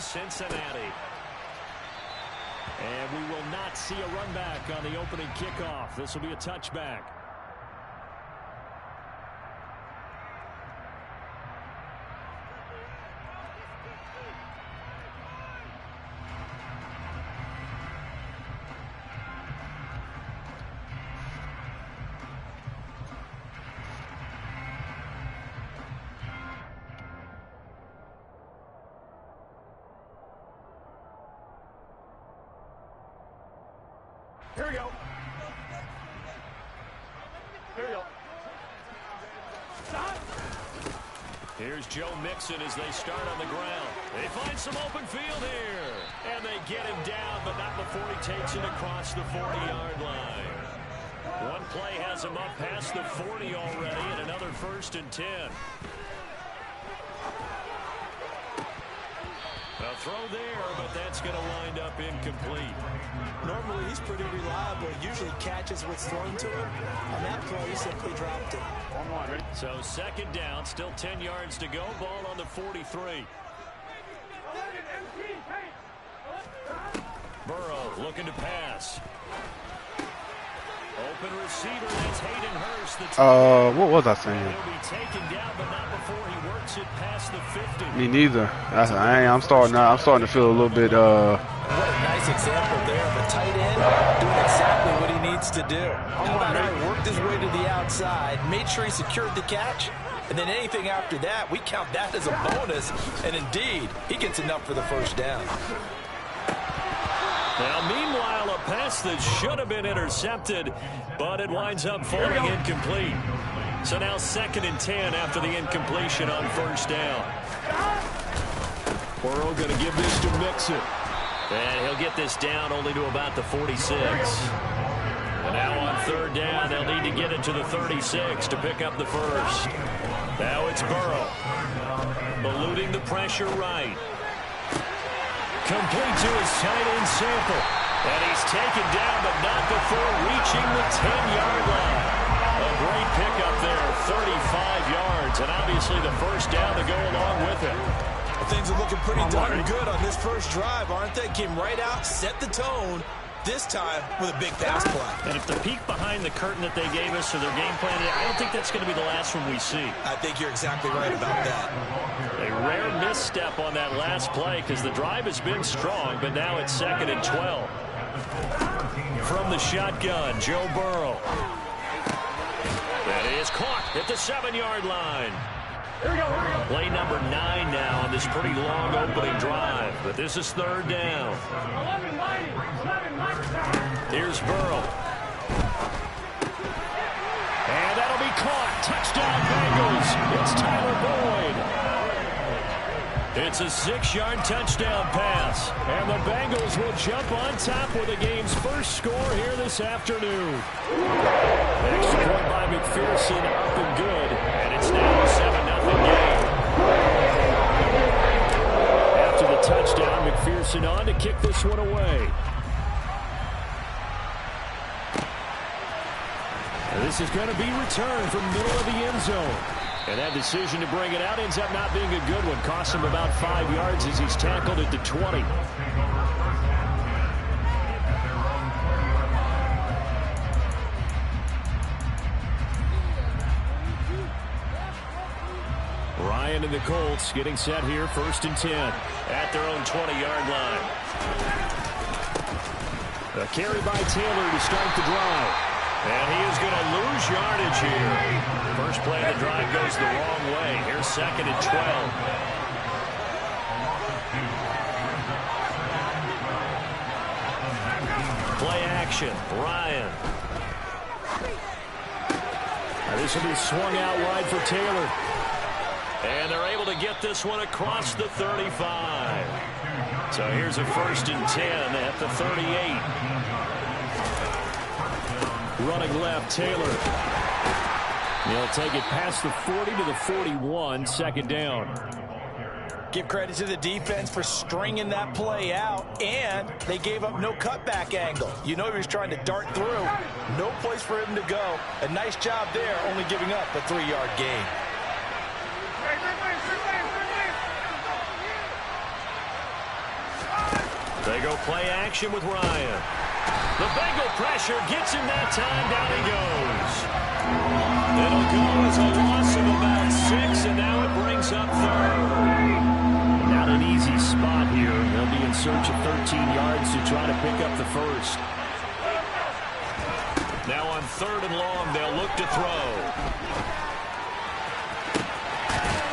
Cincinnati. And we will not see a run back on the opening kickoff. This will be a touchback. Here we go. Here we go. Stop. Here's Joe Mixon as they start on the ground. They find some open field here. And they get him down, but not before he takes it across the 40-yard line. One play has him up past the 40 already, and another 1st and 10. A throw there, but that's going to wind up incomplete. Normally, he's pretty reliable. Usually catches what's thrown to him. On that play, he simply dropped it. So 2nd down, still 10 yards to go. Ball on the 43. Burrow looking to pass. Open receiver, that's Hayden Hurst. What was I saying? He'll be taken down, but not before he works it past the 50. Me neither. I'm starting to feel a little bit. What a nice example there of a tight end doing exactly what he needs to do. How about how he worked his way to the outside, made sure he secured the catch, and then anything after that, we count that as a bonus. And indeed, he gets enough for the 1st down. Now, meanwhile, a pass that should have been intercepted, but it winds up falling incomplete. So now 2nd and 10 after the incompletion on 1st down. Burrow going to give this to Mixon. And he'll get this down only to about the 46. And now on 3rd down, they'll need to get it to the 36 to pick up the 1st. Now it's Burrow. Eluding the pressure right. Complete to his tight end Sample. And he's taken down, but not before reaching the 10-yard line. A great pickup there, 35 yards. And obviously the 1st down to go along with it. Things are looking pretty darn good on this 1st drive, aren't they? Came right out, set the tone, this time with a big pass play. And if the peek behind the curtain that they gave us or their game plan, I don't think that's going to be the last one we see. I think you're exactly right about that. A rare misstep on that last play because the drive has been strong, but now it's 2nd and 12. From the shotgun, Joe Burrow. That is caught at the 7-yard line. Here we go, here we go. Play number 9 now on this pretty long opening drive, but this is 3rd down. 11 mighty. Here's Burrow. And that'll be caught. Touchdown Bengals. It's Tyler Boyd. It's a 6-yard touchdown pass. And the Bengals will jump on top with the game's 1st score here this afternoon. Extra point by McPherson, up and good. And it's now a 7-0 game. After the touchdown, McPherson on to kick this one away. And this is going to be returned from the middle of the end zone. And that decision to bring it out ends up not being a good one. Cost him about 5 yards as he's tackled at the 20. Ryan and the Colts getting set here, 1st and 10 at their own 20-yard line. A carry by Taylor to start the drive. And he is going to lose yardage here. First play of the drive goes the wrong way. Here's 2nd and 12. Play action. Ryan. Now this will be swung out wide for Taylor. And they're able to get this one across the 35. So here's a 1st and 10 at the 38. Running left, Taylor. He'll take it past the 40 to the 41, 2nd down. Give credit to the defense for stringing that play out, and they gave up no cutback angle. You know he was trying to dart through. No place for him to go. A nice job there, only giving up a 3-yard gain. They go play action with Ryan. The Bengal pressure gets him that time. Down he goes. It'll go as a loss of about 6, and now it brings up third. Not an easy spot here. They'll be in search of 13 yards to try to pick up the first. Now on 3rd and long, they'll look to throw.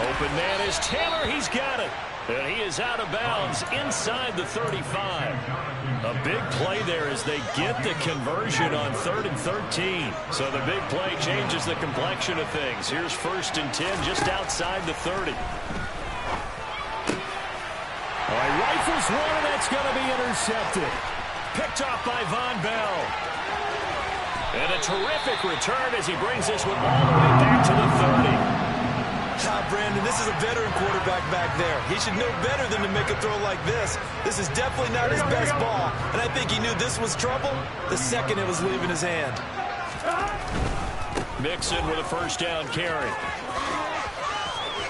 Open man is Taylor. He's got it. And he is out of bounds inside the 35. A big play there as they get the conversion on 3rd and 13. So the big play changes the complexion of things. Here's 1st and 10 just outside the 30. All right, rifles one, and that's going to be intercepted. Picked off by Von Bell. And a terrific return as he brings this one all the way back to the 30. Brandon, this is a veteran quarterback back there. He should know better than to make a throw like this. This is definitely not his best ball, and I think he knew this was trouble the second it was leaving his hand. Mixon with a 1st down carry.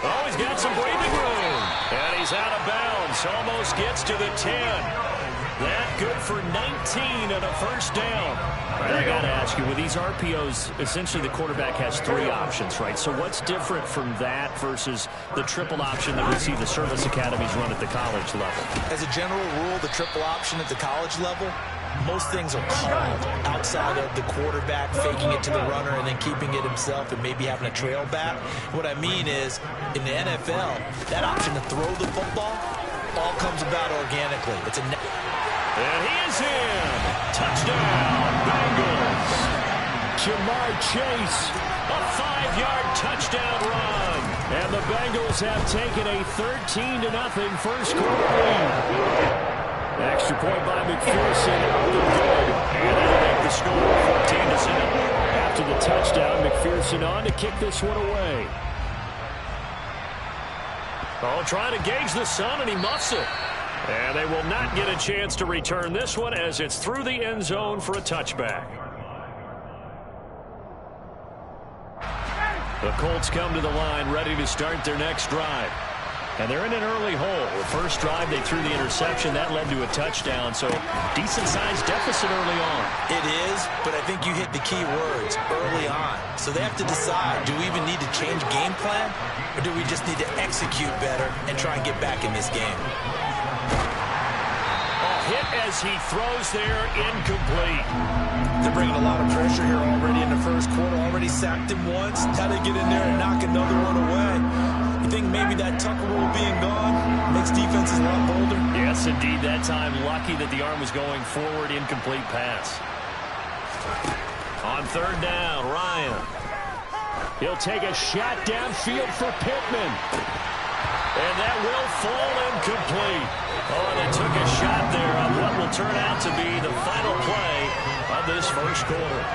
Oh, he's got some breathing room. And he's out of bounds. Almost gets to the 10. That good for 19 and a 1st down. Right, I got to ask you, with these RPOs, essentially the quarterback has 3 options, right? So what's different from that versus the triple option that we see the service academies run at the college level? As a general rule, the triple option at the college level, most things are called outside of the quarterback faking it to the runner and then keeping it himself and maybe having a trail back. What I mean is, in the NFL, that option to throw the football all comes about organically. It's a and he is in. Touchdown, Bengals. Jamar Chase, a 5-yard touchdown run. And the Bengals have taken a 13-0 first quarter lead. Extra point by McPherson out the good. And that'll make the score 14-7. After the touchdown, McPherson on to kick this one away. Oh, trying to gauge the sun, and he muffs it. And they will not get a chance to return this one as it's through the end zone for a touchback. The Colts come to the line ready to start their next drive. And they're in an early hole. The first drive, they threw the interception. That led to a touchdown, so decent-sized deficit early on. It is, but I think you hit the key words, early on. So they have to decide, do we even need to change game plan, or do we just need to execute better and try and get back in this game? Hit as he throws there, incomplete. They're bringing a lot of pressure here already in the first quarter. Already sacked him once. How to get in there and knock another one away. You think maybe that Tucker rule being gone makes defenses a lot bolder? Yes, indeed. That time, lucky that the arm was going forward. Incomplete pass. On 3rd down, Ryan. He'll take a shot downfield for Pittman. And that will fall incomplete. Oh, and they took a shot there on what will turn out to be the final play of this first quarter.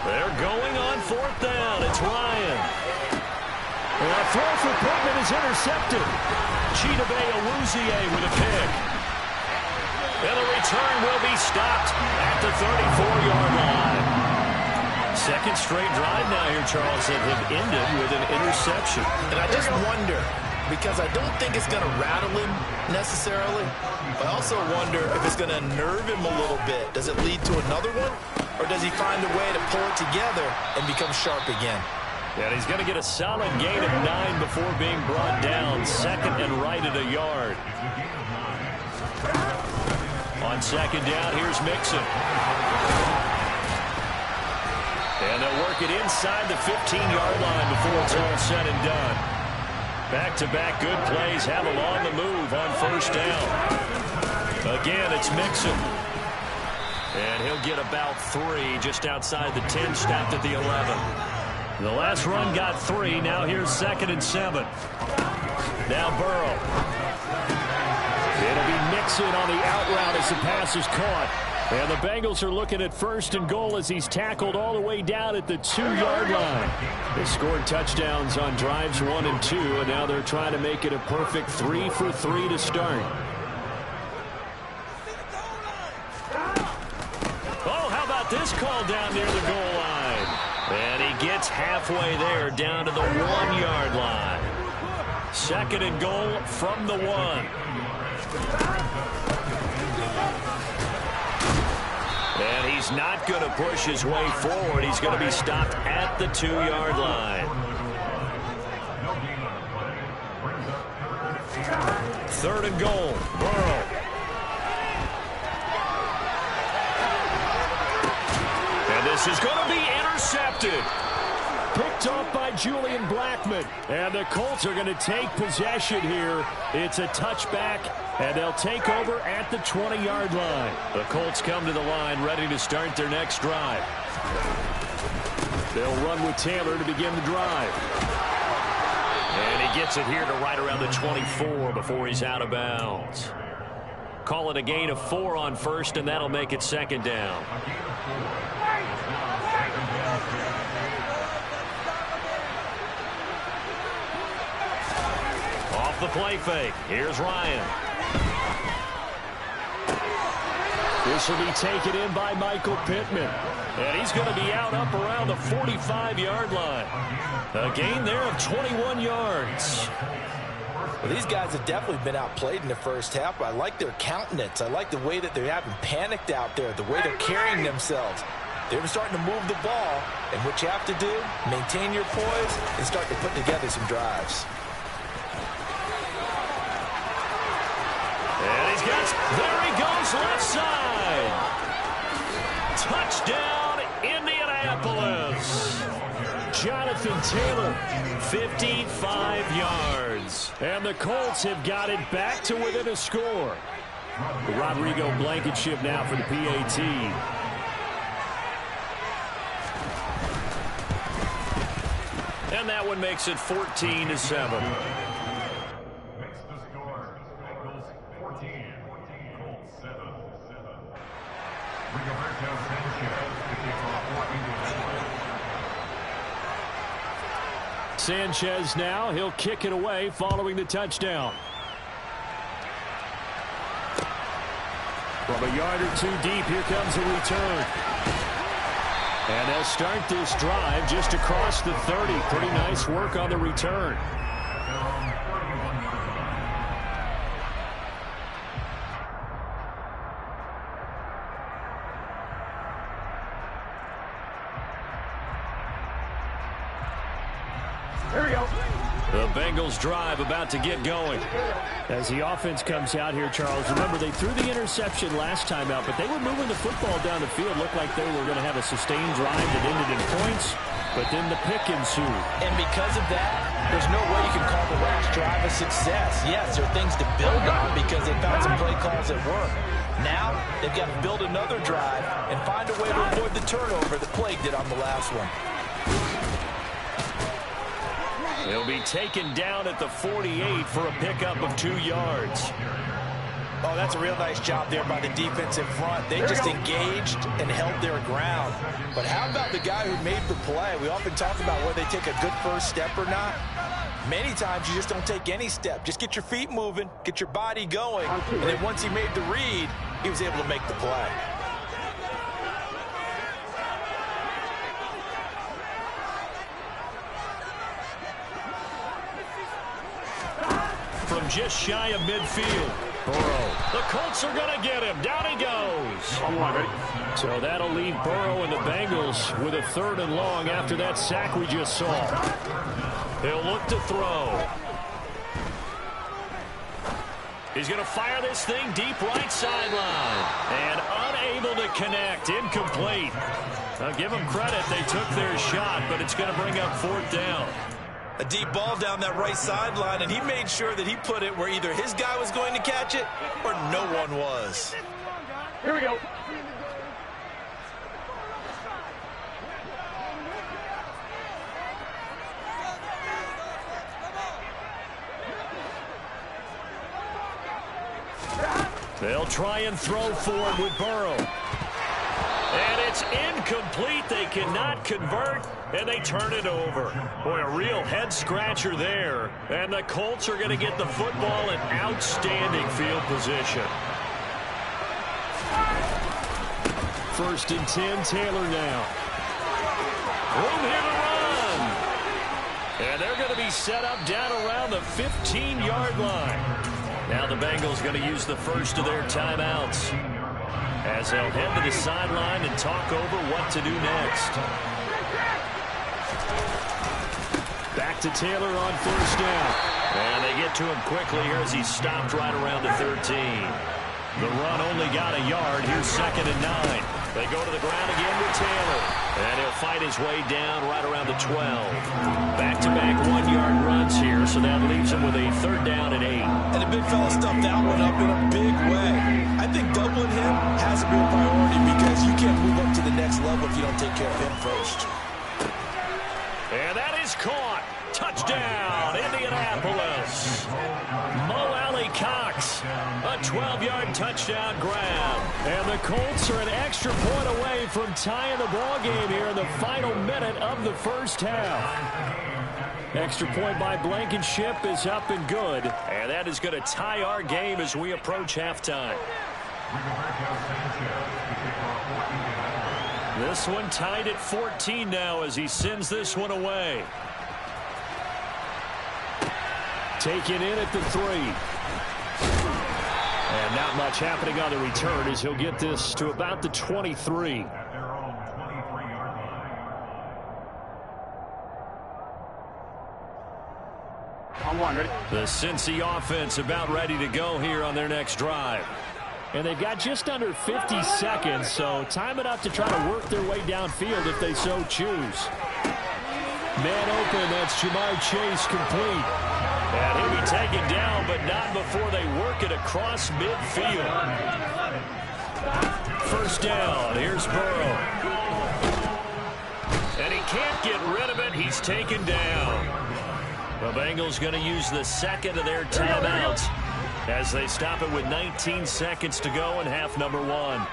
They're going on 4th down. It's Ryan. And a throw for Pittman is intercepted. Chidobe Awuzie with a pick. And the return will be stopped at the 34-yard line. Second straight drive now here, Charles, that have ended with an interception. And I just wonder, because I don't think it's going to rattle him necessarily, but I also wonder if it's going to nerve him a little bit. Does it lead to another one? Or does he find a way to pull it together and become sharp again? And he's going to get a solid gain of 9 before being brought down. 2nd and right at a yard. On 2nd down, here's Mixon. And they'll work it inside the 15-yard line before it's all said and done. Back-to-back good plays have him on the move on 1st down. Again, it's Mixon. And he'll get about 3 just outside the 10, stopped at the 11. The last run got 3. Now here's 2nd and 7. Now Burrow. It'll be Mixon on the out route as the pass is caught. And the Bengals are looking at 1st and goal as he's tackled all the way down at the 2-yard line. They scored touchdowns on drives 1 and 2, and now they're trying to make it a perfect 3 for 3 to start. Oh, how about this call down near the goal line? And he gets halfway there down to the 1-yard line. 2nd and goal from the 1. And he's not going to push his way forward. He's going to be stopped at the 2-yard line. 3rd and goal. Burrow. And this is going to be intercepted. Picked off by Julian Blackmon. And the Colts are going to take possession here. It's a touchback, and they'll take over at the 20-yard line. The Colts come to the line ready to start their next drive. They'll run with Taylor to begin the drive. And he gets it here to right around the 24 before he's out of bounds. Call it a gain of 4 on 1st, and that'll make it 2nd down. Off the play fake. Here's Ryan. This will be taken in by Michael Pittman. And he's going to be out up around the 45-yard line. A gain there of 21 yards. Well, these guys have definitely been outplayed in the first half. I like their countenance. I like the way that they haven't panicked out there, the way they're carrying themselves. They're starting to move the ball. And what you have to do, maintain your poise and start to put together some drives. And he's got, there he goes, left side. Touchdown, Indianapolis. Jonathan Taylor, 55 yards. And the Colts have got it back to within a score. Rodrigo Blankenship now for the PAT. And that one makes it 14-7. Sanchez now, he'll kick it away following the touchdown. From a yard or 2 deep, here comes a return. And they'll start this drive just across the 30. Pretty nice work on the return. Here we go. The Bengals drive about to get going. As the offense comes out here, Charles, remember they threw the interception last time out, but they were moving the football down the field. Looked like they were going to have a sustained drive that ended in points, but then the pick ensued. And because of that, there's no way you can call the last drive a success. Yes, there are things to build on because they found some play calls that work. Now, they've got to build another drive and find a way to avoid the turnover that plagued it on the last one. He'll be taken down at the 48 for a pickup of 2 yards. Oh, that's a real nice job there by the defensive front. They just engaged and held their ground. But how about the guy who made the play? We often talk about whether they take a good first step or not. Many times you just don't take any step. Just get your feet moving, get your body going, and then once he made the read, he was able to make the play. From just shy of midfield, Burrow. The Colts are going to get him. Down he goes. So that'll leave Burrow and the Bengals with a 3rd and long after that sack we just saw. He'll look to throw. He's going to fire this thing deep right sideline. And unable to connect. Incomplete. I'll give them credit. They took their shot, but it's going to bring up 4th down. A deep ball down that right sideline, and he made sure that he put it where either his guy was going to catch it or no one was. Here we go. They'll try and throw for it with Burrow. And it's incomplete. They cannot convert, and they turn it over. Boy, a real head-scratcher there. And the Colts are going to get the football in outstanding field position. 1st and 10, Taylor now. Room here to run. And they're going to be set up down around the 15-yard line. Now the Bengals going to use the first of their timeouts, as they'll head to the sideline and talk over what to do next. Back to Taylor on 1st down. And they get to him quickly here as he's stopped right around the 13. The run only got a yard. Here's 2nd and 9. They go to the ground again with Taylor. And he'll fight his way down right around the 12. Back-to-back 1-yard runs here, so that leaves him with a 3rd down and 8. And the big fella stuffed that one up in a big way. I think doubling him has to be a priority because you can't move up to the next level if you don't take care of him first. And that is caught. Touchdown, Indianapolis. Mo Alley-Cox, a 12-yard touchdown grab. And the Colts are an extra point away from tying the ball game here in the final minute of the 1st half. Extra point by Blankenship is up and good. And that is going to tie our game as we approach halftime. This one tied at 14 now as he sends this one away. Taken in at the 3. And not much happening on the return as he'll get this to about the 23. The Cincy offense about ready to go here on their next drive. And they've got just under 50 seconds, so time it up to try to work their way downfield if they so choose. Man open, that's Jamar Chase complete. And he'll be taken down, but not before they work it across midfield. 1st down, here's Burrow. And he can't get rid of it, he's taken down. The Bengals going to use the 2nd of their timeouts as they stop it with 19 seconds to go in half number 1.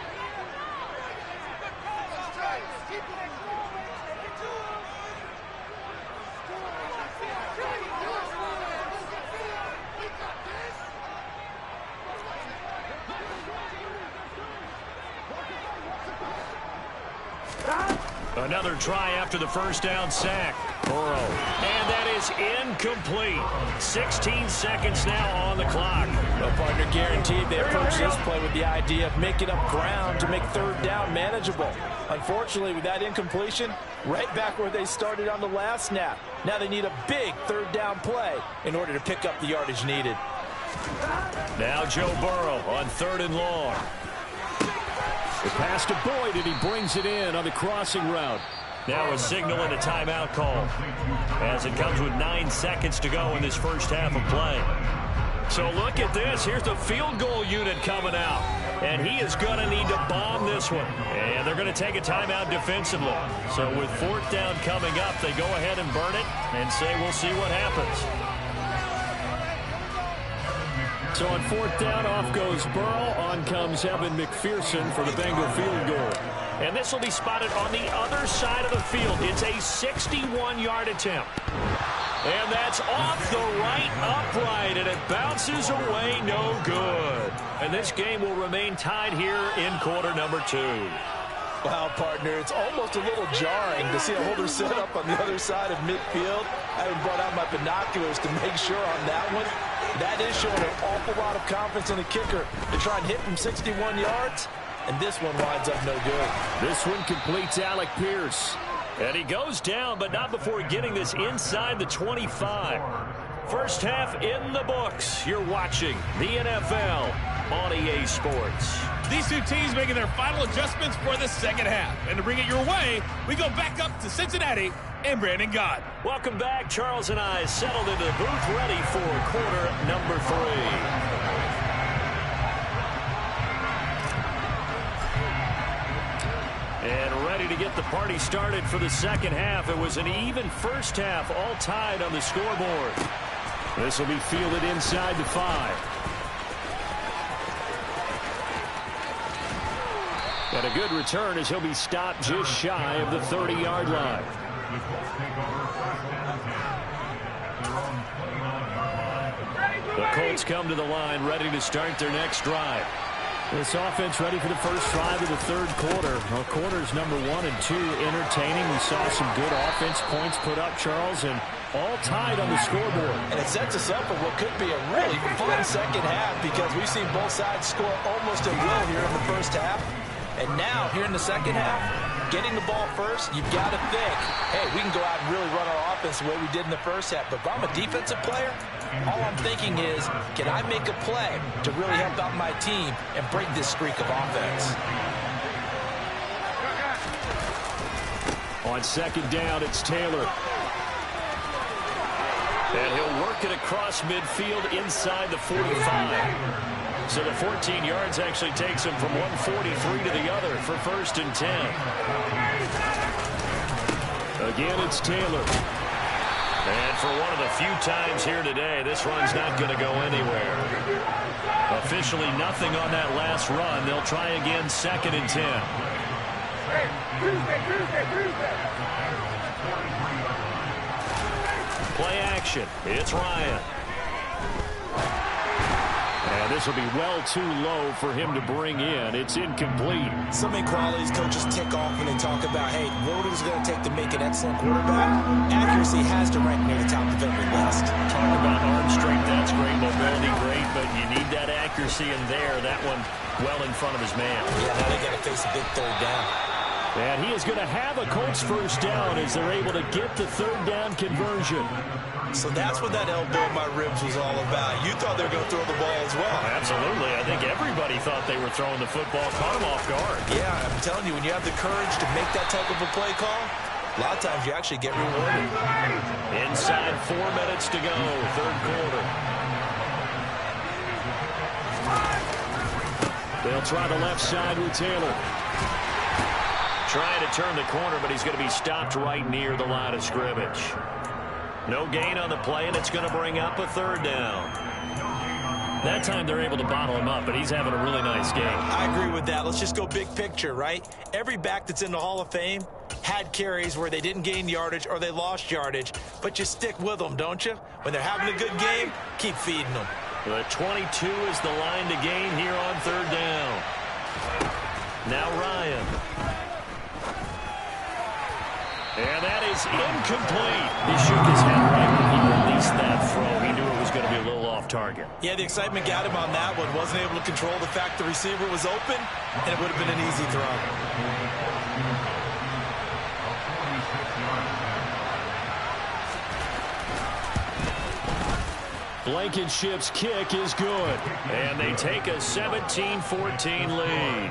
Another try after the 1st down sack. Burrow. And that is incomplete. 16 seconds now on the clock. Well, partner, guaranteed they approach this play with the idea of making up ground to make 3rd down manageable. Unfortunately, with that incompletion, right back where they started on the last snap. Now they need a big 3rd down play in order to pick up the yardage needed. Now Joe Burrow on 3rd and long. The pass to Boyd, and he brings it in on the crossing route. Now a signal and a timeout call as it comes with 9 seconds to go in this 1st half of play. So look at this. Here's the field goal unit coming out. And he is going to need to bomb this one. And they're going to take a timeout defensively. So with 4th down coming up, they go ahead and burn it and say we'll see what happens. So on 4th down, off goes Burrow. On comes Evan McPherson for the Bengal field goal. And this will be spotted on the other side of the field. It's a 61-yard attempt. And that's off the right upright, and it bounces away no good. And this game will remain tied here in quarter number 2. Wow, partner, it's almost a little jarring to see a holder set up on the other side of midfield. I haven't brought out my binoculars to make sure on that one. That is showing an awful lot of confidence in the kicker to try and hit from 61 yards. And this one winds up no good. This one completes Alec Pierce. And he goes down, but not before getting this inside the 25. 1st half in the books. You're watching the NFL on EA Sports. These two teams making their final adjustments for the 2nd half. And to bring it your way, we go back up to Cincinnati and Brandon Gott. Welcome back. Charles and I settled into the booth ready for quarter number 3. And ready to get the party started for the 2nd half. It was an even 1st half, all tied on the scoreboard. This will be fielded inside the 5. And a good return as he'll be stopped just shy of the 30-yard line. The Colts come to the line ready to start their next drive. This offense ready for the first drive of the third quarter. Well, quarters number 1 and 2 entertaining. We saw some good offense points put up, Charles, and all tied on the scoreboard. And it sets us up for what could be a really fun second half because we've seen both sides score almost at will here in the first half. And now, here in the second half, getting the ball first, you've got to think, hey, we can go out and really run our offense the way we did in the first half. But if I'm a defensive player, all I'm thinking is, can I make a play to really help out my team and break this streak of offense? On second down, it's Taylor. And he'll work it across midfield inside the 45. So the 14 yards actually takes him from 143 to the other for first and 10. Again, it's Taylor. And for one of the few times here today, this run's not going to go anywhere. Officially nothing on that last run. They'll try again, second and 10. Play action. It's Ryan. And this will be well too low for him to bring in. It's incomplete. So many qualities coaches tick off when they talk about, hey, what is it going to take to make an excellent quarterback? Accuracy has to rank near the top of every list. Talk about arm strength, that's great. Mobility, great. But you need that accuracy in there. That one well in front of his man. Yeah, now they got to face a big third down. And he is going to have a Colts first down as they're able to get the third down conversion. So that's what that elbow in my ribs was all about. You thought they were going to throw the ball as well. Absolutely. I think everybody thought they were throwing the football. Caught him off guard. Yeah, I'm telling you, when you have the courage to make that type of a play call, a lot of times you actually get rewarded. Inside 4 minutes to go, third quarter. They'll try the left side with Taylor. Trying to turn the corner, but he's going to be stopped right near the line of scrimmage. No gain on the play, and it's going to bring up a third down. That time they're able to bottle him up, but he's having a really nice game. I agree with that. Let's just go big picture, right? Every back that's in the Hall of Fame had carries where they didn't gain yardage or they lost yardage, but you stick with them, don't you? When they're having a good game, keep feeding them. The 22 is the line to gain here on third down. Now Ryan. And that is incomplete. He shook his head right when he released that throw. He knew it was going to be a little off target. Yeah, the excitement got him on that one. Wasn't able to control the fact the receiver was open, and it would have been an easy throw. Blankenship's kick is good. And they take a 17-14 lead.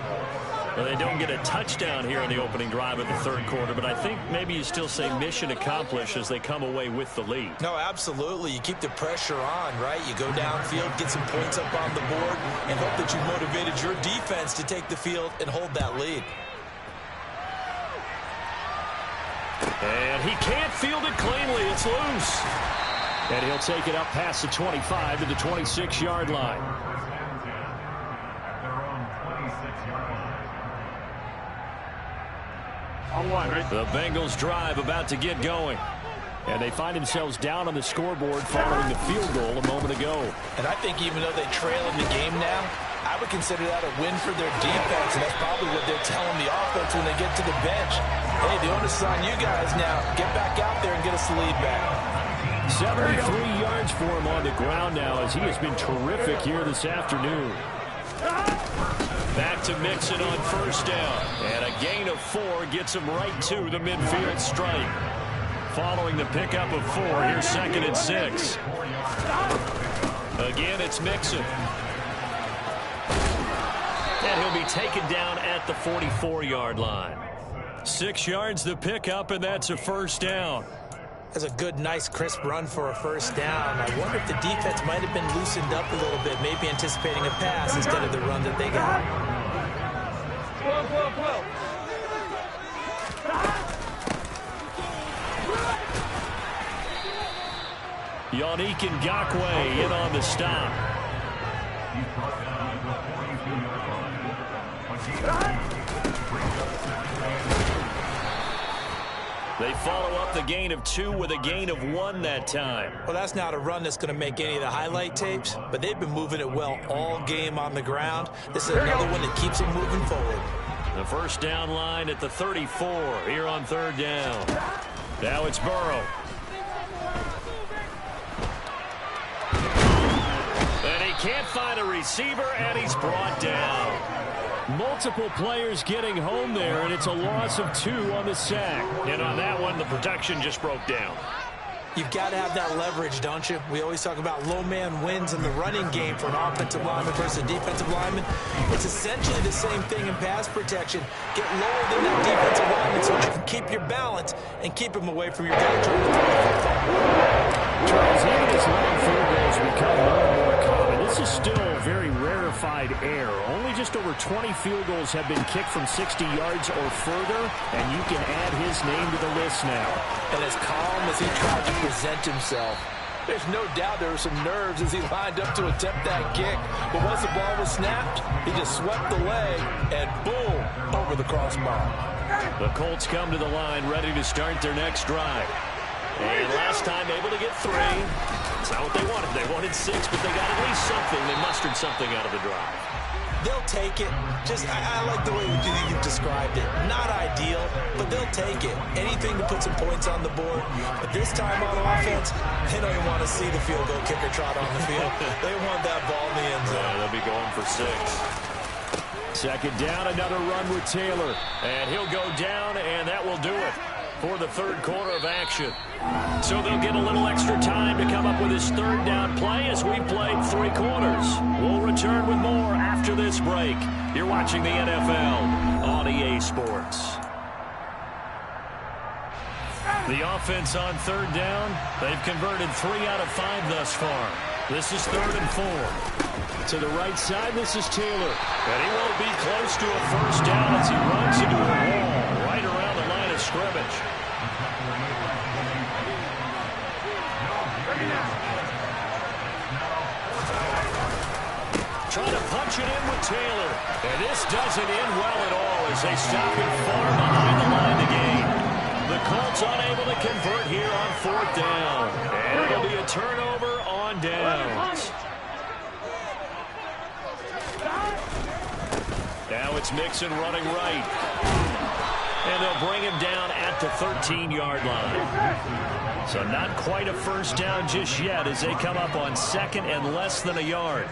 Well, they don't get a touchdown here in the opening drive of the third quarter, but I think maybe you still say mission accomplished as they come away with the lead. No, absolutely. You keep the pressure on, right? You go downfield, get some points up on the board, and hope that you motivated your defense to take the field and hold that lead. And he can't field it cleanly. It's loose. And he'll take it up past the 25 to the 26-yard line. The Bengals drive about to get going. And they find themselves down on the scoreboard following the field goal a moment ago. And I think even though they trail in the game now, I would consider that a win for their defense. And that's probably what they're telling the offense when they get to the bench. Hey, the onus is on you guys now. Get back out there and get us the lead back. 73 yards for him on the ground now as he has been terrific here this afternoon. Back to Mixon on first down. And a gain of 4 gets him right to the midfield stripe. Following the pickup of 4, here's second and 6. Again, it's Mixon. And he'll be taken down at the 44-yard line. 6 yards the pickup, and that's a first down. That's a good, nice, crisp run for a first down. I wonder if the defense might have been loosened up a little bit, maybe anticipating a pass instead of the run that they got. Yannick Ngakoue in on the stop. They follow up the gain of 2 with a gain of 1 that time. Well, that's not a run that's going to make any of the highlight tapes, but they've been moving it well all game on the ground. This is another one that keeps them moving forward. The first down line at the 34 here on 3rd down. Now it's Burrow. And he can't find a receiver, and he's brought down. Multiple players getting home there, and it's a loss of 2 on the sack. And on that one, the protection just broke down. You've got to have that leverage, don't you? We always talk about low man wins in the running game for an offensive lineman versus a defensive lineman. It's essentially the same thing in pass protection. Get lower than that defensive lineman so that you can keep your balance and keep him away from your guy trying to throw the football. Charles, even as long field goals become more and more common, this is still very rarefied air. Only just over 20 field goals have been kicked from 60 yards or further, and you can add his name to the list now. And as calm as he tried to present himself, there's no doubt there were some nerves as he lined up to attempt that kick. But once the ball was snapped, he just swept the leg and boom, over the crossbar. The Colts come to the line ready to start their next drive. And last time able to get 3. It's not what they wanted. They wanted 6, but they got at least something. They mustered something out of the drive. They'll take it. I like the way you've described it. Not ideal, but they'll take it. Anything to put some points on the board. But this time on offense, they don't even want to see the field goal kicker trot on the field. They want that ball in the end zone. Yeah, they'll be going for 6. Second down, another run with Taylor. And he'll go down, and that will do it for the 3rd quarter of action. So they'll get a little extra time to come up with his 3rd down play as we've played 3 quarters. We'll return with more after this break. You're watching the NFL on EA Sports. The offense on 3rd down, they've converted 3 out of 5 thus far. This is 3rd and 4. To the right side, this is Taylor. And he won't be close to a first down as he runs into a wall right around the line of scrimmage. Trying to punch it in with Taylor. And this doesn't end well at all as they stop him far behind the line to gain. The Colts unable to convert here on 4th down. And it'll be a turnover on downs. Now it's Mixon running right. And they'll bring him down at the 13-yard line. So not quite a first down just yet as they come up on 2nd and less than a yard.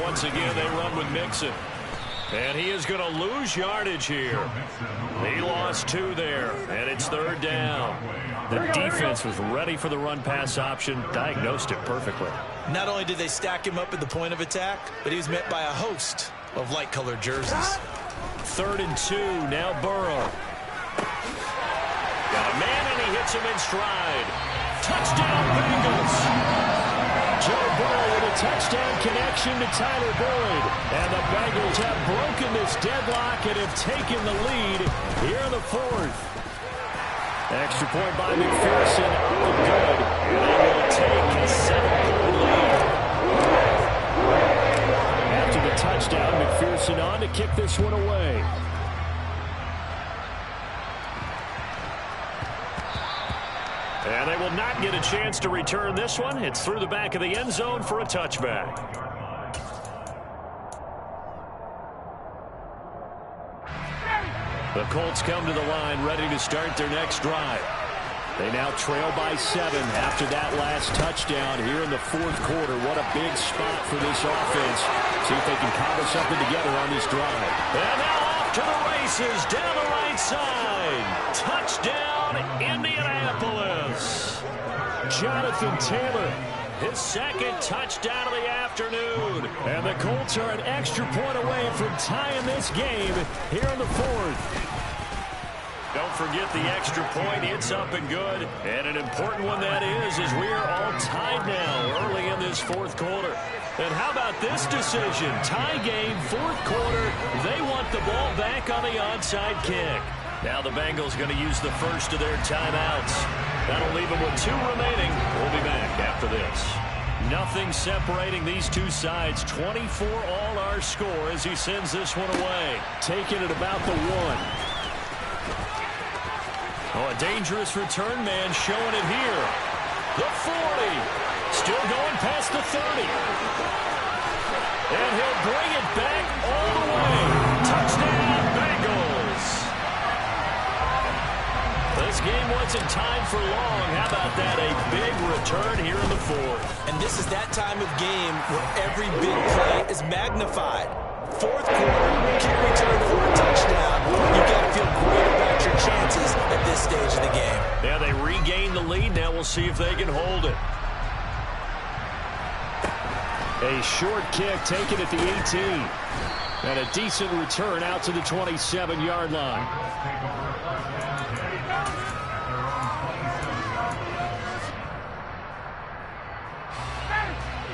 Once again, they run with Mixon. And he is going to lose yardage here. He lost 2 there, and it's 3rd down. The defense was ready for the run-pass option, diagnosed it perfectly. Not only did they stack him up at the point of attack, but he was met by a host of light-colored jerseys. 3rd and 2, now Burrow. Got a man, and he hits him in stride. Touchdown, Bengals. Joe Burrow with a touchdown connection to Tyler Boyd. And the Bengals have broken this deadlock and have taken the lead here in the 4th. Extra point by McPherson, up and good. And they will take a 7-point lead. After the touchdown, McPherson on to kick this one away. And they will not get a chance to return this one. It's through the back of the end zone for a touchback. The Colts come to the line ready to start their next drive. They now trail by 7 after that last touchdown here in the 4th quarter. What a big spot for this offense. See if they can cobble something together on this drive. And now off to the races down the right side. Touchdown, Indianapolis. Jonathan Taylor, his 2nd touchdown of the afternoon. And the Colts are an extra point away from tying this game here in the 4th. Don't forget the extra point. It's up and good. And an important one that is, as we are all tied now early in this 4th quarter. And how about this decision? Tie game, 4th quarter. They want the ball back on the onside kick. Now the Bengals going to use the first of their timeouts. That'll leave them with 2 remaining. We'll be back after this. Nothing separating these two sides. 24 all our score as he sends this one away. Taking it about the 1. Oh, a dangerous return man showing it here. The 40. Still going past the 30. And he'll bring it back all the way. Touchdown, Bengals. This game wasn't timed for long. How about that? A big return here in the 4th. And this is that time of game where every big play is magnified. 4th quarter, kick return for a touchdown. You've got to feel great about your chances at this stage of the game. Yeah, they regain the lead. Now we'll see if they can hold it. A short kick taken at the 18. And a decent return out to the 27-yard line.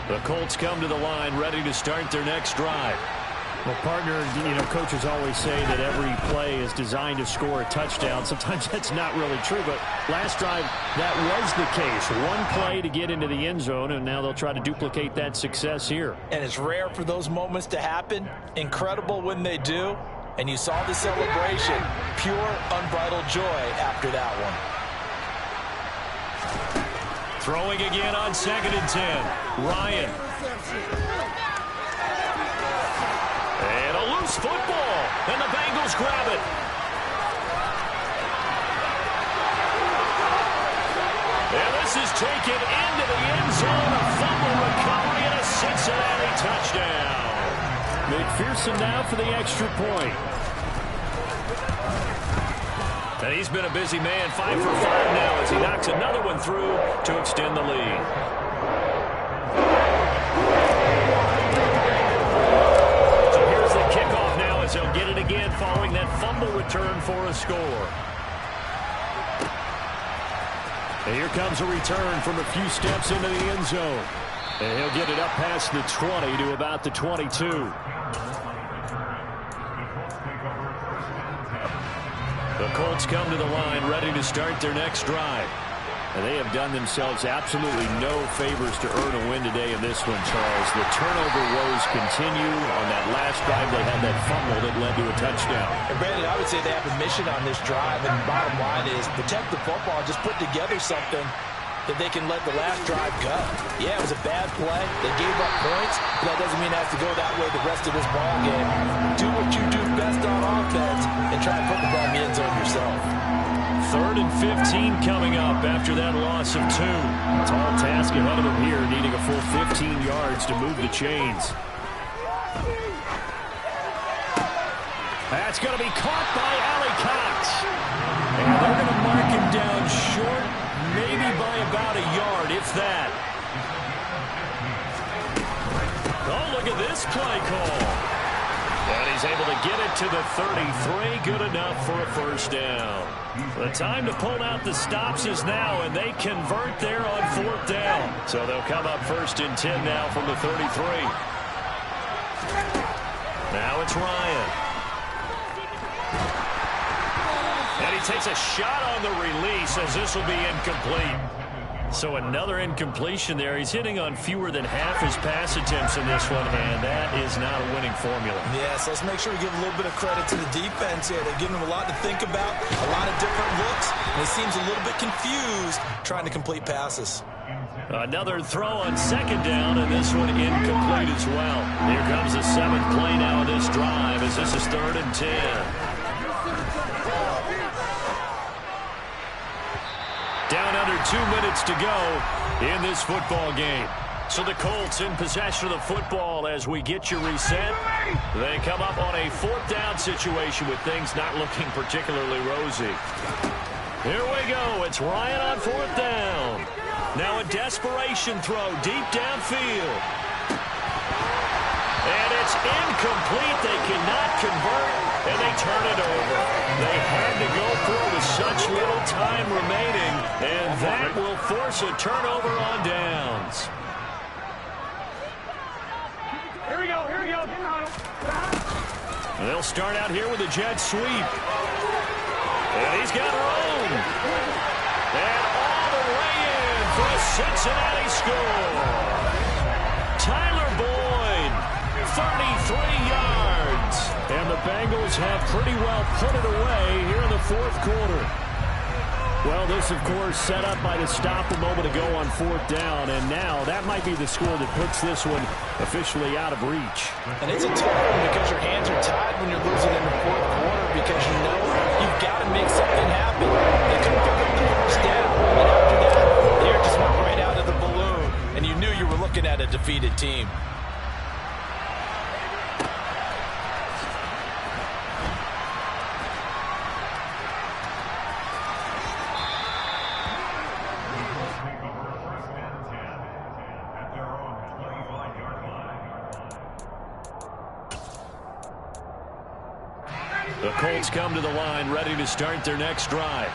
The Colts come to the line ready to start their next drive. Well, partner, coaches always say that every play is designed to score a touchdown. Sometimes that's not really true, but last drive, that was the case. One play to get into the end zone, and now they'll try to duplicate that success here. And it's rare for those moments to happen. Incredible when they do. And you saw the celebration. Pure, unbridled joy after that one. Throwing again on 2nd and 10. Ryan. And a loose football. And the Bengals grab it. And this is taken into the end zone. A fumble recovery and a Cincinnati touchdown. McPherson now for the extra point. And he's been a busy man, 5 for 5 now as he knocks another one through to extend the lead. So here's the kickoff now as they'll get it again following that fumble return for a score. And here comes a return from a few steps into the end zone. And he'll get it up past the 20 to about the 22. The Colts come to the line ready to start their next drive. And they have done themselves absolutely no favors to earn a win today in this one, Charles. The turnover woes continue. On that last drive, they had that fumble that led to a touchdown. And Brandon, I would say they have a mission on this drive, and the bottom line is protect the football, just put together something that they can let the last drive go. Yeah, it was a bad play. They gave up points, but that doesn't mean it has to go that way the rest of this ball game. Do what you do best on offense and try to put the ball in the end zone yourself. 3rd and 15 coming up after that loss of 2. Tall task ahead of them here, needing a full 15 yards to move the chains. That's going to be caught by Allie Cox. And they're going to mark him down short, maybe by about a yard, if that. Oh, look at this play call. And he's able to get it to the 33. Good enough for a first down. The time to pull out the stops is now, and they convert there on 4th down. So they'll come up 1st and 10 now from the 33. Now it's Ryan. And he takes a shot on the release as this will be incomplete. So another incompletion there. He's hitting on fewer than half his pass attempts in this one, and that is not a winning formula. Yes, let's make sure we give a little bit of credit to the defense here. They've given him a lot to think about, a lot of different looks, and he seems a little bit confused trying to complete passes. Another throw on 2nd down, and this one incomplete as well. Here comes the 7th play now of this drive as this is 3rd and 10. Down under 2 minutes to go in this football game. So the Colts in possession of the football as we get you reset. They come up on a 4th down situation with things not looking particularly rosy. Here we go. It's Ryan on 4th down. Now a desperation throw deep downfield. And it's incomplete. They cannot convert, and they turn it over. They had to go for it with such little time remaining, and that will force a turnover on downs. Here we go, here we go. They'll start out here with a jet sweep. And he's got room. And all the way in for a Cincinnati score. yards. And the Bengals have pretty well put it away here in the fourth quarter. Well, this, of course, set up by the stop a moment ago on fourth down, and now that might be the score that puts this one officially out of reach. And it's a tough one because your hands are tied when you're losing in the fourth quarter because you know you've got to make something happen. They couldn't pick up the first down, and after that, the air just went right out of the balloon, and you knew you were looking at a defeated team. The Colts come to the line, ready to start their next drive.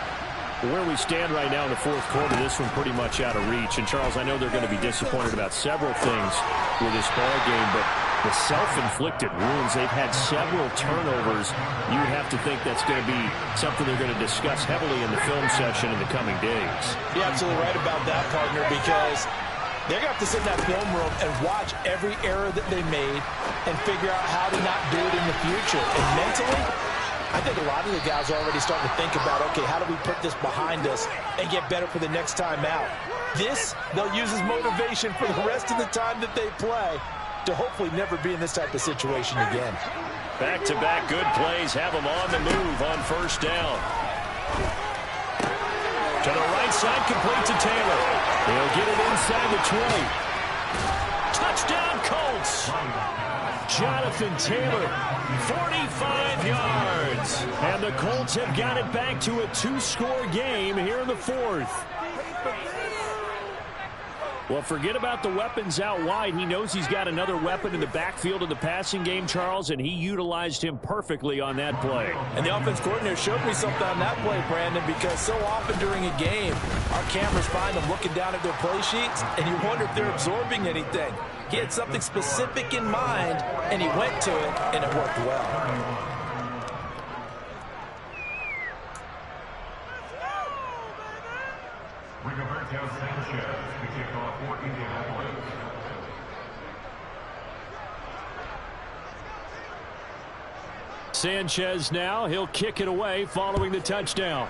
Where we stand right now in the fourth quarter, this one pretty much out of reach. And, Charles, I know they're going to be disappointed about several things with this ball game, but the self-inflicted wounds, they've had several turnovers. You would have to think that's going to be something they're going to discuss heavily in the film session in the coming days. You're absolutely right about that, partner, because they're going to have to sit in that film room and watch every error that they made and figure out how to not do it in the future. And mentally, I think a lot of the guys are already starting to think about, okay, how do we put this behind us and get better for the next time out? This, they'll use as motivation for the rest of the time that they play to hopefully never be in this type of situation again. Back-to-back good plays have them on the move on first down. To the right side, complete to Taylor. He'll get it inside the 20. Touchdown, Colts. Jonathan Taylor, 45 yards. And the Colts have got it back to a two-score game here in the fourth. Well, forget about the weapons out wide. He knows he's got another weapon in the backfield of the passing game, Charles, and he utilized him perfectly on that play. And the offense coordinator showed me something on that play, Brandon, because so often during a game, our cameras find them looking down at their play sheets, and you wonder if they're absorbing anything. He had something specific in mind, and he went to it, and it worked well. Sanchez now, he'll kick it away following the touchdown.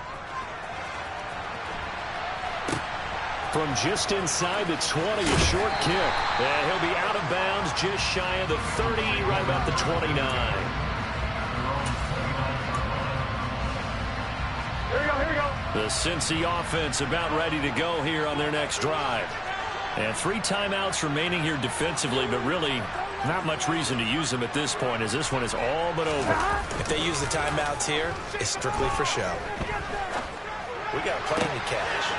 From just inside the 20, a short kick. And he'll be out of bounds just shy of the 30, right about the 29. Here we go, here we go. The Cincy offense about ready to go here on their next drive. And 3 timeouts remaining here defensively, but really not much reason to use them at this point as this one is all but over. If they use the timeouts here, it's strictly for show. We got plenty of cash.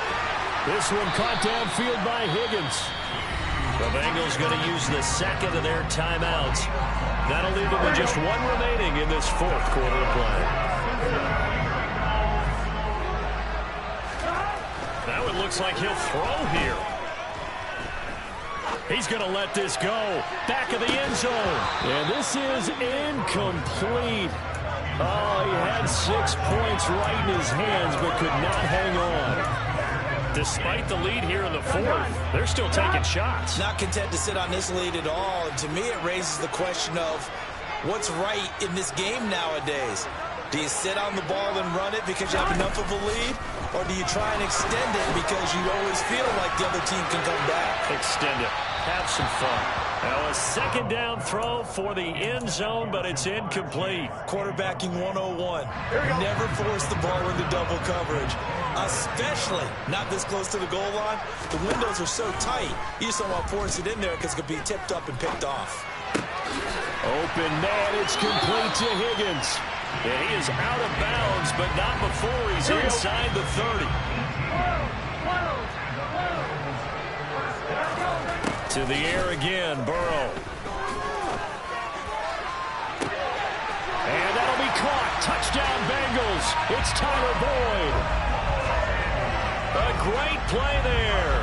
This one caught downfield by Higgins. The Bengals going to use the second of their timeouts. That'll leave them with just one remaining in this fourth quarter of play. Now it looks like he'll throw here. He's going to let this go. Back of the end zone. And this is incomplete. Oh, he had 6 points right in his hands, but could not hang on. Despite the lead here in the fourth, they're still taking shots. Not content to sit on this lead at all. And to me, it raises the question of what's right in this game nowadays. Do you sit on the ball and run it because you have enough of a lead? Or do you try and extend it because you always feel like the other team can come back? Extend it. Have some fun. Now a second down throw for the end zone, but it's incomplete. Quarterbacking 101. Never force the ball into double coverage, especially not this close to the goal line. The windows are so tight, you just don't want to force it in there because it could be tipped up and picked off. Open man, it's complete to Higgins. And he is out of bounds, but not before he's inside the 30. To the air again, Burrow. And that'll be caught. Touchdown, Bengals. It's Tyler Boyd. A great play there.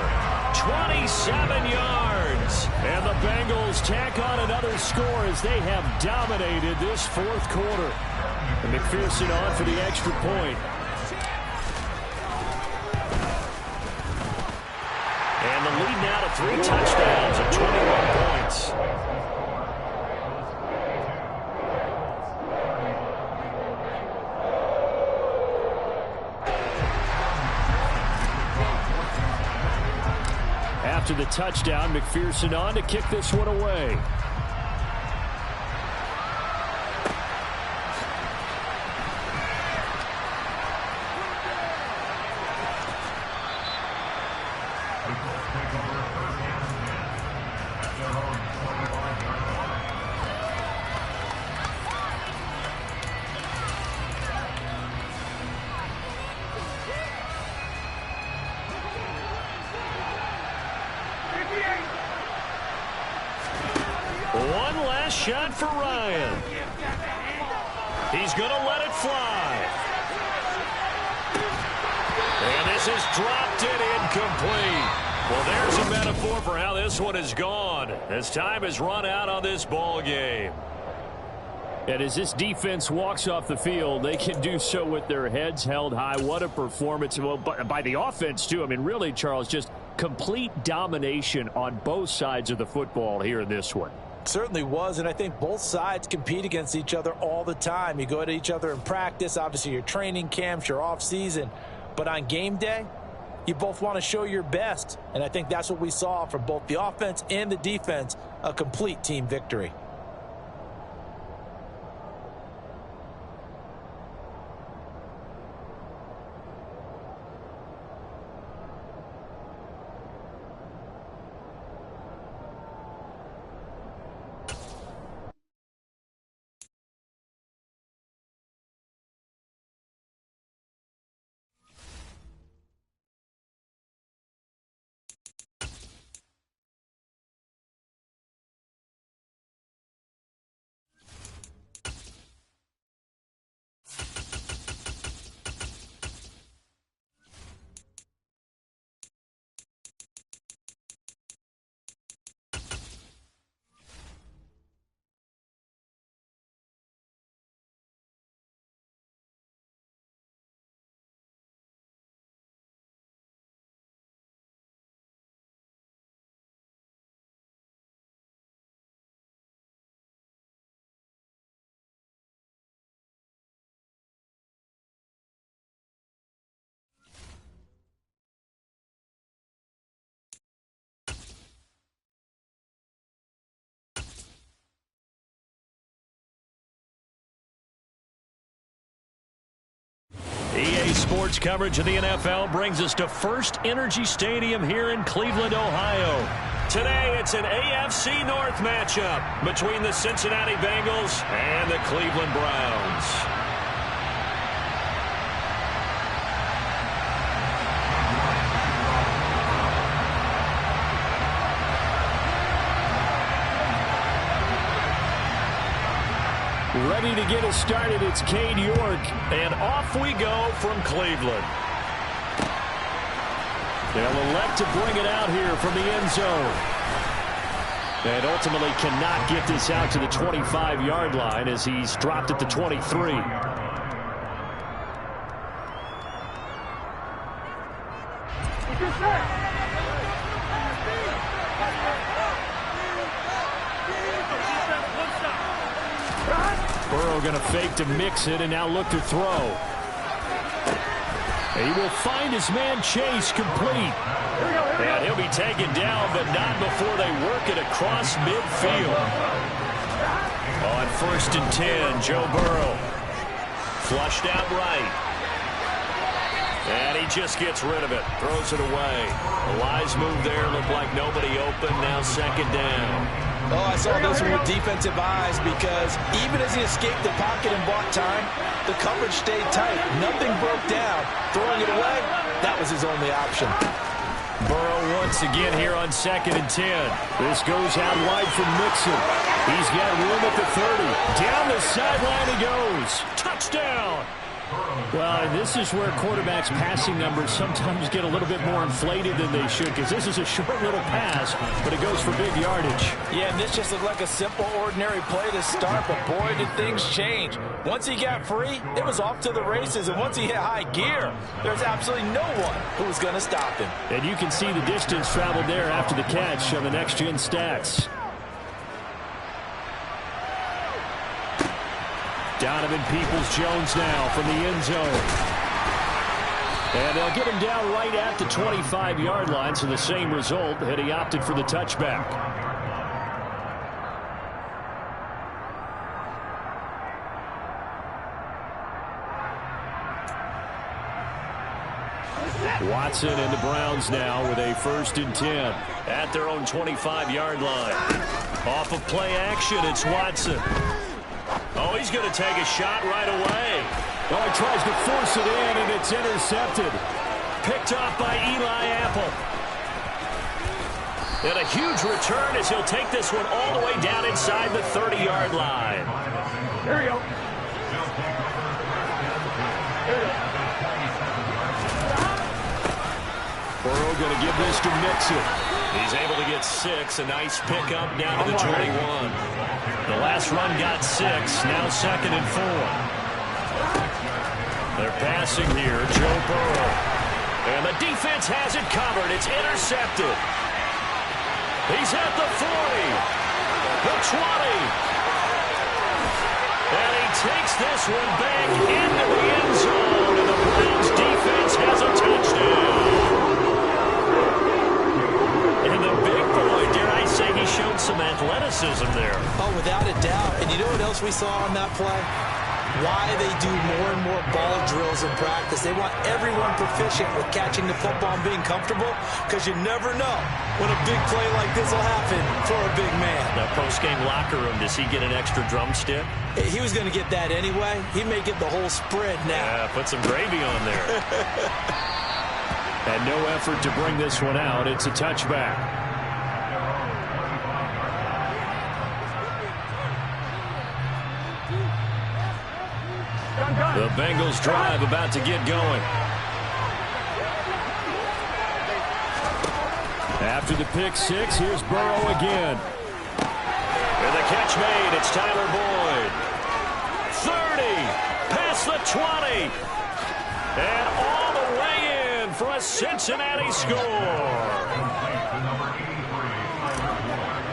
27 yards. And the Bengals tack on another score as they have dominated this fourth quarter. And McPherson on for the extra point. And the lead now to 3 touchdowns and 21 points. After the touchdown, McPherson on to kick this one away. One last shot for Ryan. He's going to let it fly. And this is dropped and incomplete. Well, there's a metaphor for how this one is gone, as time has run out on this ball game. And as this defense walks off the field, they can do so with their heads held high. What a performance. Well, by the offense, too. I mean, really, Charles, just complete domination on both sides of the football here in this one. Certainly was, and I think both sides compete against each other all the time. You go at each other in practice, obviously your training camps, your off-season. But on game day, you both want to show your best. And I think that's what we saw from both the offense and the defense, a complete team victory. EA Sports coverage of the NFL brings us to First Energy Stadium here in Cleveland, Ohio. Today, it's an AFC North matchup between the Cincinnati Bengals and the Cleveland Browns. Ready to get us started, it's Cade York. And off we go from Cleveland. They'll elect to bring it out here from the end zone. And ultimately cannot get this out to the 25-yard line as he's dropped at the 23. Burrow going to fake to mix it and now look to throw. He will find his man Chase complete. And he'll be taken down, but not before they work it across midfield. On 1st and 10, Joe Burrow. Flushed out right. And he just gets rid of it. Throws it away. A wise move there. Looked like nobody open. Now 2nd down. Oh, I saw this one with defensive eyes because even as he escaped the pocket and bought time, the coverage stayed tight. Nothing broke down. Throwing it away, that was his only option. Burrow once again here on 2nd and 10. This goes out wide from Mixon. He's got room at the 30. Down the sideline he goes. Touchdown. Well, and this is where quarterbacks' passing numbers sometimes get a little bit more inflated than they should because this is a short little pass, but it goes for big yardage. Yeah, and this just looked like a simple, ordinary play to start, but boy, did things change. Once he got free, it was off to the races, and once he hit high gear, there's absolutely no one who was going to stop him. And you can see the distance traveled there after the catch on the next-gen stats. Donovan Peoples-Jones now from the end zone. And they'll get him down right at the 25-yard line, so the same result had he opted for the touchback. Watson and the Browns now with a 1st and 10 at their own 25-yard line. Off of play action, it's Watson. Oh, he's going to take a shot right away. Oh, he tries to force it in, and it's intercepted. Picked off by Eli Apple. And a huge return as he'll take this one all the way down inside the 30-yard line. Here we go. Burrow going to give this to Mixon. He's able to get 6. A nice pickup down to the 21. The last run got 6. Now 2nd and 4. They're passing here. Joe Burrow. And the defense has it covered. It's intercepted. He's at the 40. The 20. And he takes this one back into the end zone. And the Browns defense has a touchdown. And the big boy, dare I say, he showed some athleticism there. Oh, without a doubt. And you know what else we saw on that play? Why they do more and more ball drills in practice. They want everyone proficient with catching the football and being comfortable, because you never know when a big play like this will happen for a big man. That post-game locker room, does he get an extra drumstick? He was going to get that anyway. He may get the whole spread now. Yeah, put some gravy on there. And no effort to bring this one out. It's a touchback. The Bengals drive about to get going. After the pick 6, here's Burrow again. And the catch made. It's Tyler Boyd. 30. Past the 20. And all the way in for a Cincinnati score.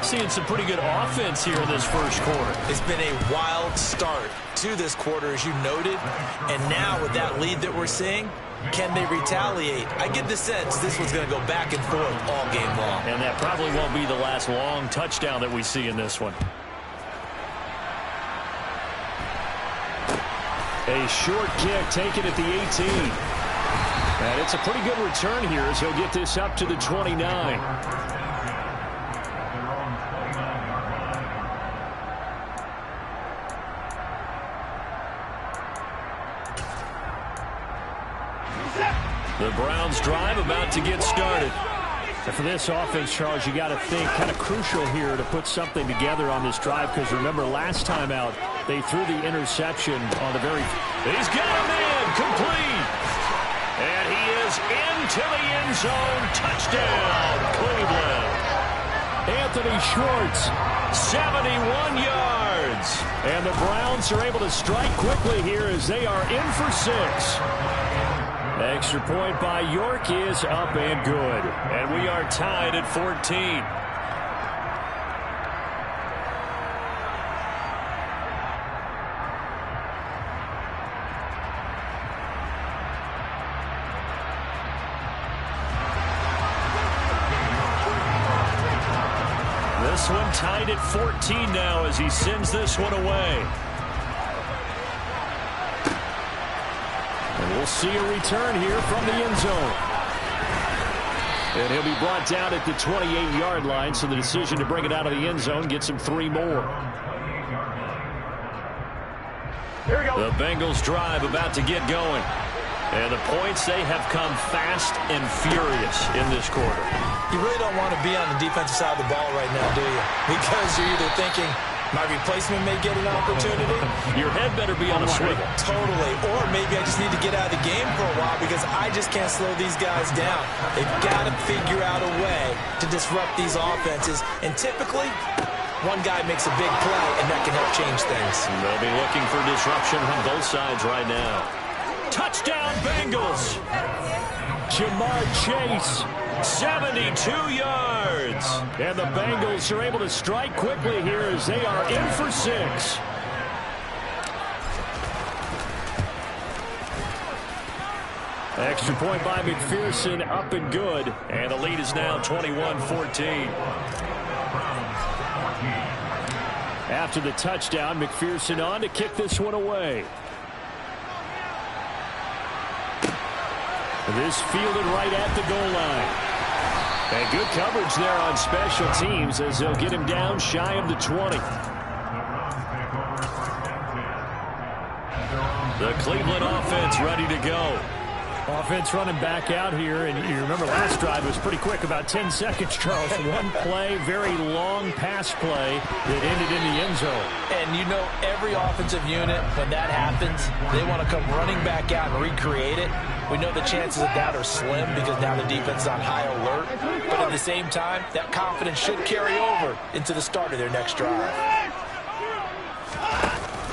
Seeing some pretty good offense here in this first quarter. It's been a wild start to this quarter, as you noted. And now with that lead that we're seeing, can they retaliate? I get the sense this one's going to go back and forth all game long. And that probably won't be the last long touchdown that we see in this one. A short kick taken at the 18. And it's a pretty good return here as he'll get this up to the 29. The Browns drive about to get started. And for this offense, Charles, you got to think kind of crucial here to put something together on this drive, because remember last time out they threw the interception on the very. He's got a man complete. And he is into the end zone. Touchdown, Cleveland. Anthony Schwartz, 71 yards. And the Browns are able to strike quickly here as they are in for 6. Extra point by York is up and good. And we are tied at 14. This one tied at 14 now as he sends this one away. And we'll see a return here from the end zone. And he'll be brought down at the 28-yard line, so the decision to bring it out of the end zone gets him 3 more. Here we go. The Bengals drive about to get going. And the points, they have come fast and furious in this quarter. You really don't want to be on the defensive side of the ball right now, do you? Because you're either thinking, my replacement may get an opportunity. Your head better be on a swivel. Totally. Or maybe I just need to get out of the game for a while because I just can't slow these guys down. They've got to figure out a way to disrupt these offenses. And typically, one guy makes a big play, and that can help change things. They'll be looking for disruption from both sides right now. Touchdown, Bengals. Jamar Chase, 72 yards. And the Bengals are able to strike quickly here as they are in for 6. Extra point by McPherson, up and good. And the lead is now 21-14. After the touchdown, McPherson on to kick this one away. This fielded right at the goal line. And good coverage there on special teams as they'll get him down shy of the 20. The Cleveland offense ready to go. Offense running back out here, and you remember last drive was pretty quick, about 10 seconds, Charles. One play, very long pass play that ended in the end zone. And you know every offensive unit, when that happens, they want to come running back out and recreate it. We know the chances of that are slim because now the defense is on high alert. But at the same time, that confidence should carry over into the start of their next drive.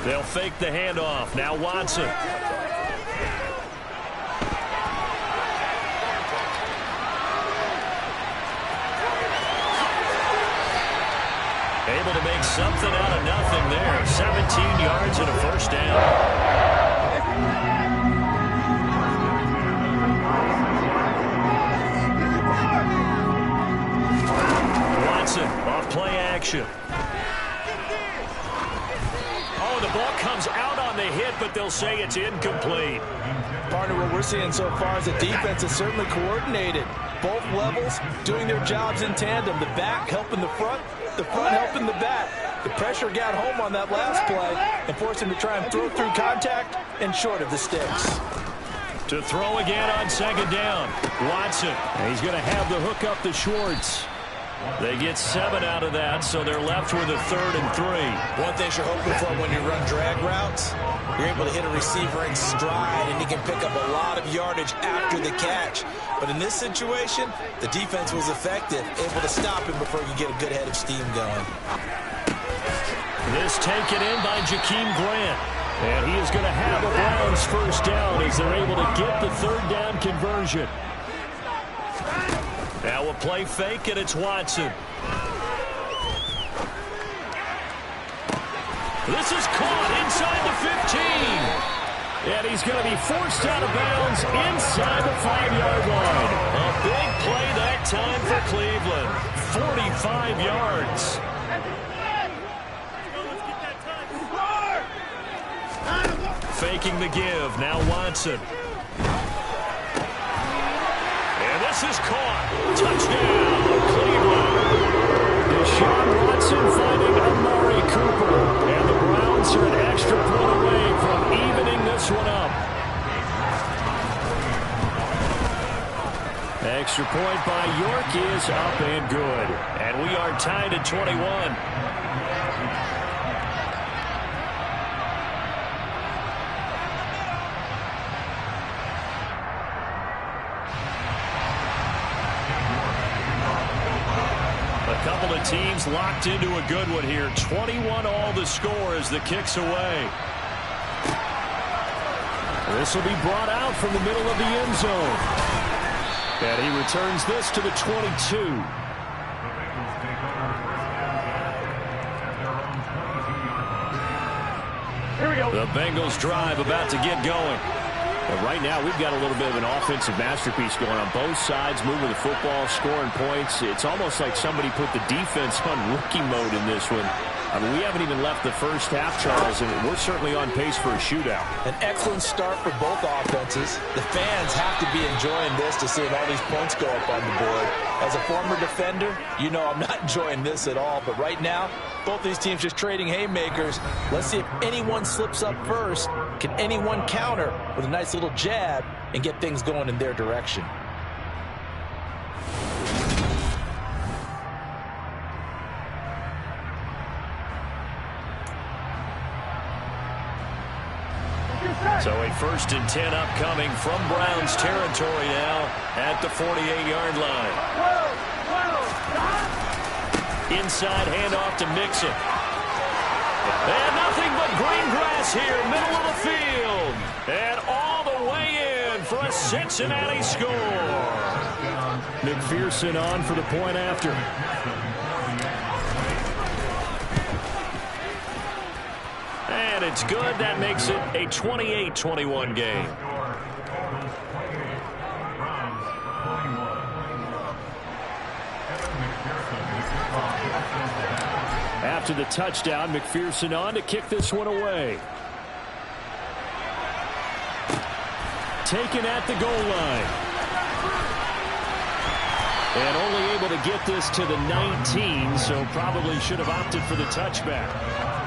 They'll fake the handoff. Now Watson. Able to make something out of nothing there. 17 yards and a first down. Watson off play action. Oh, the ball comes out on the hit, but they'll say it's incomplete. Partner, what we're seeing so far is the defense is certainly coordinated. Both levels doing their jobs in tandem. The back helping the front helping the back. The pressure got home on that last play and forced him to try and throw through contact and short of the sticks. To throw again on second down. Watson. And he's going to have the hook up to Schwartz. They get 7 out of that, so they're left with a 3rd and 3. One thing you're hoping for when you run drag routes, you're able to hit a receiver in stride, and he can pick up a lot of yardage after the catch. But in this situation, the defense was effective, able to stop him before you get a good head of steam going. This taken in by Jakeem Grant. And he is going to have a Browns first down as they're able to get the 3rd down conversion. Now a play fake, and it's Watson. This is caught inside the 15. And he's going to be forced out of bounds inside the 5-yard line. A big play that time for Cleveland. 45 yards. Faking the give. Now Watson. And this is caught. Touchdown, Cleveland. Deshaun Watson finding Amari Cooper. And the Browns are an extra point away from evening this one up. Extra point by York is up and good. And we are tied at 21. Couple of teams locked into a good one here. 21 all the score as the kick's away. This will be brought out from the middle of the end zone. And he returns this to the 22. Here we go. The Bengals drive about to get going. But right now, we've got a little bit of an offensive masterpiece going on both sides, moving the football, scoring points. It's almost like somebody put the defense on rookie mode in this one. I mean, we haven't even left the first half, Charles, and we're certainly on pace for a shootout. An excellent start for both offenses. The fans have to be enjoying this to seeing all these points go up on the board. As a former defender, you know I'm not enjoying this at all. But right now, both these teams just trading haymakers. Let's see if anyone slips up first. Can anyone counter with a nice little jab and get things going in their direction? So a 1st and 10 upcoming from Browns territory now at the 48-yard line. Inside handoff to Mixon. And nothing but green grass here, middle of the field. And all the way in for a Cincinnati score. McPherson on for the point after. And it's good. That makes it a 28-21 game. to the touchdown. McPherson on to kick this one away. Taken at the goal line. And only able to get this to the 19, so probably should have opted for the touchback.